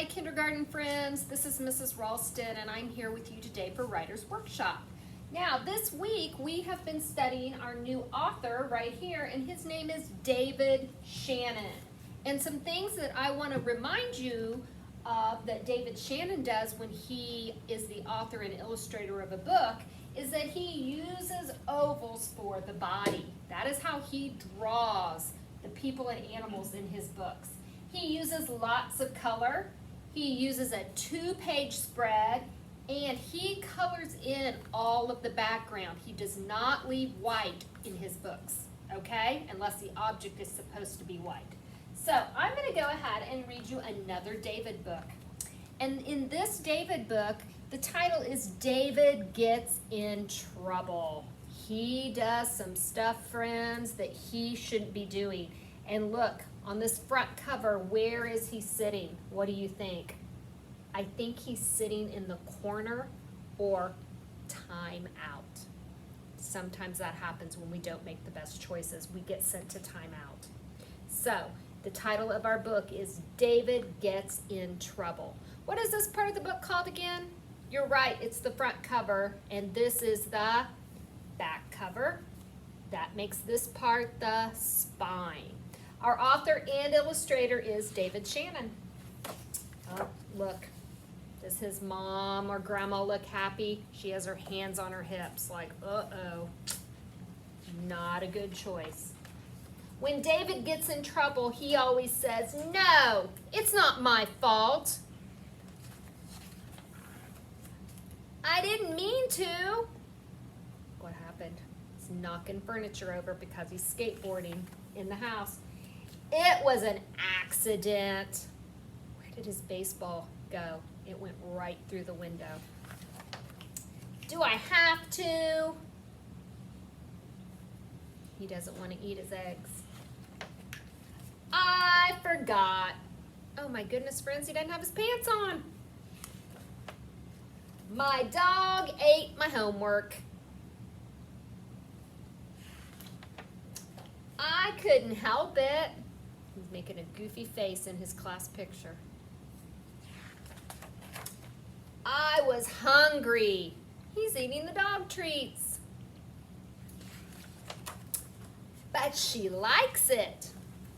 Hi, kindergarten friends. This is Mrs. Ralston, and I'm here with you today for Writer's Workshop. Now, this week we have been studying our new author right here, and his name is David Shannon. And some things that I want to remind you of that David Shannon does when he is the author and illustrator of a book is that he uses ovals for the body. That is how he draws the people and animals in his books. He uses lots of color. He uses a 2-page spread, and he colors in all of the background. He does not leave white in his books, okay? Unless the object is supposed to be white. So I'm going to go ahead and read you another David book. And in this David book, the title is David Gets in Trouble. He does some stuff, friends, that he shouldn't be doing. And look, on this front cover, where is he sitting? What do you think? I think he's sitting in the corner or time out. Sometimes that happens when we don't make the best choices. We get sent to time out. So, the title of our book is David Gets in Trouble. What is this part of the book called again? You're right, it's the front cover, and this is the back cover. That makes this part the spine. Our author and illustrator is David Shannon. Oh, look. Does his mom or grandma look happy? She has her hands on her hips like, uh-oh. Not a good choice. When David gets in trouble, he always says, "No, it's not my fault. I didn't mean to." What happened? He's knocking furniture over because he's skateboarding in the house. It was an accident. Where did his baseball go? It went right through the window. Do I have to? He doesn't want to eat his eggs. I forgot. Oh my goodness, friends, he doesn't have his pants on. My dog ate my homework. I couldn't help it. He's making a goofy face in his class picture. I was hungry. He's eating the dog treats. But she likes it.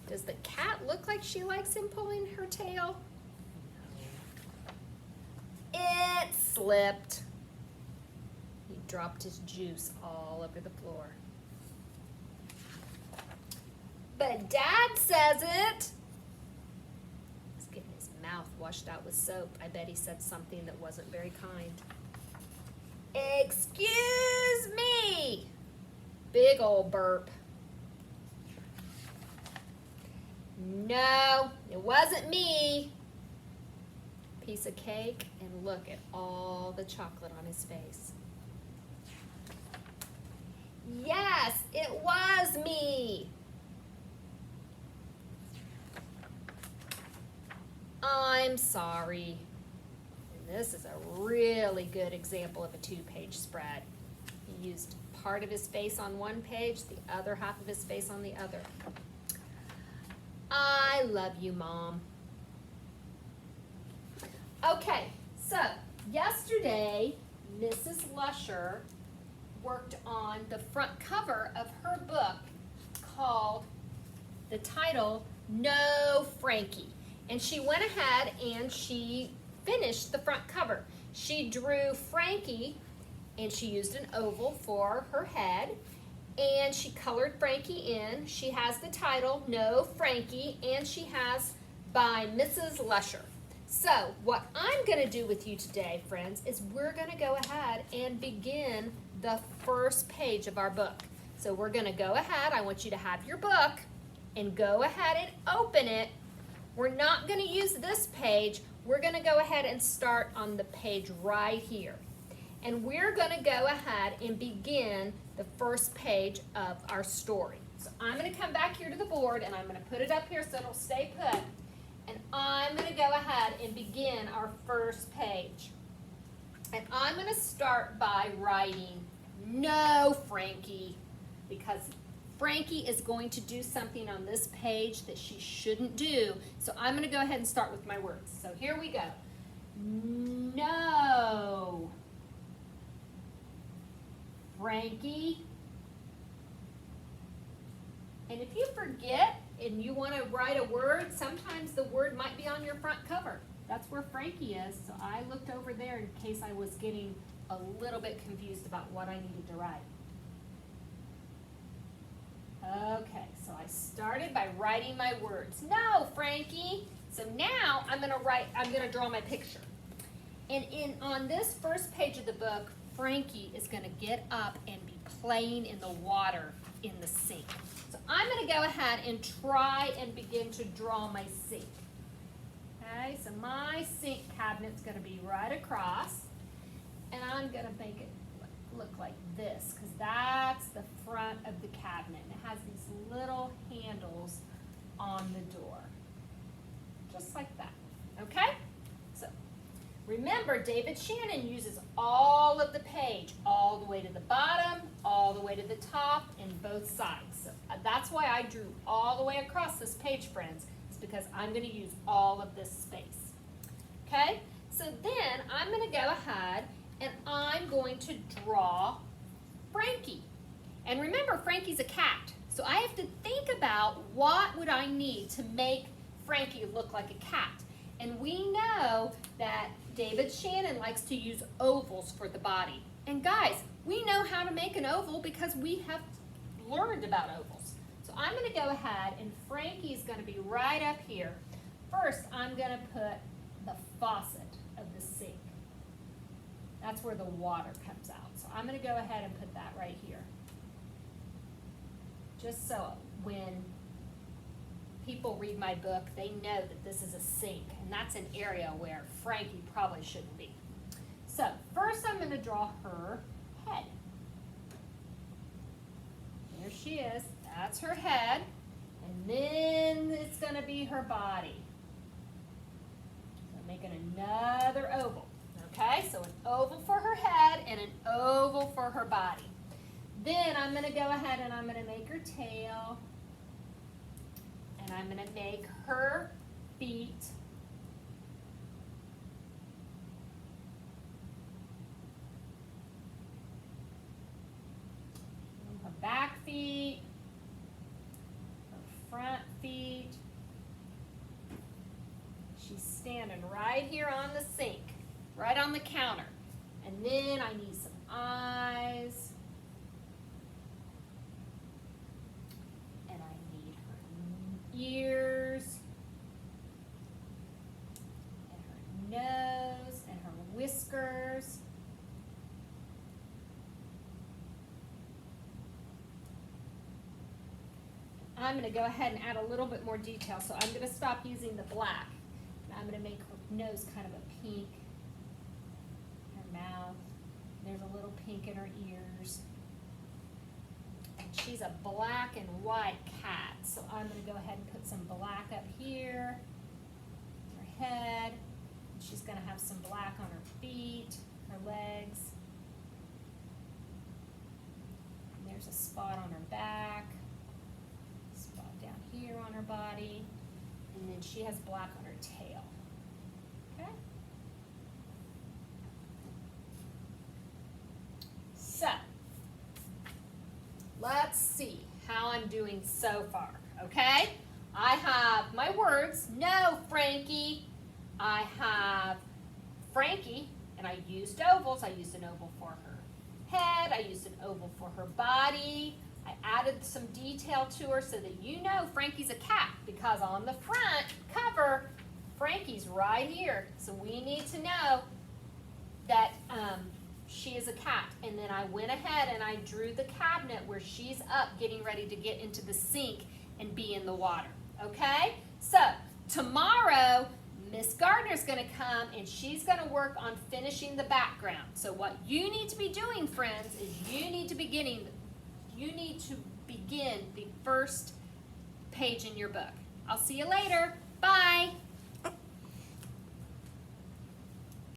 Does the cat look like she likes him pulling her tail? It slipped. He dropped his juice all over the floor. But Dad says it. He's getting his mouth washed out with soap. I bet he said something that wasn't very kind. Excuse me. Big old burp. No, it wasn't me. Piece of cake, and look at all the chocolate on his face. Yes, it was me. I'm sorry. And this is a really good example of a 2-page spread. He used part of his face on one page, the other half of his face on the other. I love you, Mom. Okay, so yesterday, Mrs. Lusher worked on the front cover of her book called, the title, No Frankie. And she went ahead and she finished the front cover. She drew Frankie, and she used an oval for her head, and she colored Frankie in. She has the title, No Frankie, and she has by Mrs. Lusher. So what I'm going to do with you today, friends, is we're going to go ahead and begin the first page of our book. So we're going to go ahead. I want you to have your book and go ahead and open it. We're not going to use this page. We're going to go ahead and start on the page right here. And we're going to go ahead and begin the first page of our story. So I'm going to come back here to the board, and I'm going to put it up here so it'll stay put. And I'm going to go ahead and begin our first page. And I'm going to start by writing, No Frankie, because Frankie is going to do something on this page that she shouldn't do. So I'm going to go ahead and start with my words. So here we go. No. Frankie. And if you forget and you want to write a word, sometimes the word might be on your front cover. That's where Frankie is. So I looked over there in case I was getting a little bit confused about what I needed to write. Okay, so I started by writing my words. No, Frankie. So now I'm gonna draw my picture. And on this first page of the book, Frankie is gonna get up and be playing in the water in the sink. So I'm gonna go ahead and try and begin to draw my sink. Okay, so my sink cabinet's gonna be right across, and I'm gonna make it look like this, because that's the front of the cabinet. And it has these little handles on the door, just like that, okay? So remember, David Shannon uses all of the page, all the way to the bottom, all the way to the top, and both sides. So that's why I drew all the way across this page, friends. It's because I'm going to use all of this space. Okay? So then I'm going to go ahead and I'm going to draw Frankie. And remember, Frankie's a cat. So I have to think about what would I need to make Frankie look like a cat. And we know that David Shannon likes to use ovals for the body. And guys, we know how to make an oval because we have learned about ovals. So I'm going to go ahead and Frankie's going to be right up here. First, I'm going to put the faucet of the sink. That's where the water comes out. So I'm going to go ahead and put that right here. Just so when people read my book, they know that this is a sink, and that's an area where Frankie probably shouldn't be. So first I'm going to draw her head. There she is. That's her head. And then it's going to be her body. So I'm making another oval. Okay, so an oval for her head and an oval for her body. Then I'm going to go ahead and I'm going to make her tail. And I'm going to make her feet. And her back feet. Her front feet. She's standing right here on the sink, right on the counter. And then I need some eyes. And I need her ears. And her nose and her whiskers. I'm going to go ahead and add a little bit more detail. So I'm going to stop using the black. And I'm going to make her nose kind of a pink. Her mouth. There's a little pink in her ears. And she's a black and white cat. So I'm going to go ahead and put some black up here. Her head. And she's going to have some black on her feet, her legs. And there's a spot on her back. Down here on her body, and then she has black on her tail. Okay? So, let's see how I'm doing so far, okay? I have my words, no, Frankie. I have Frankie, and I used ovals. I used an oval for her head. I used an oval for her body. I added some detail to her so that you know Frankie's a cat, because on the front cover, Frankie's right here. So we need to know that she is a cat. And then I went ahead and I drew the cabinet where she's up getting ready to get into the sink and be in the water. Okay? So tomorrow, Miss Gardner's going to come and she's going to work on finishing the background. So what you need to be doing, friends, is you need to begin the first page in your book. I'll see you later. Bye.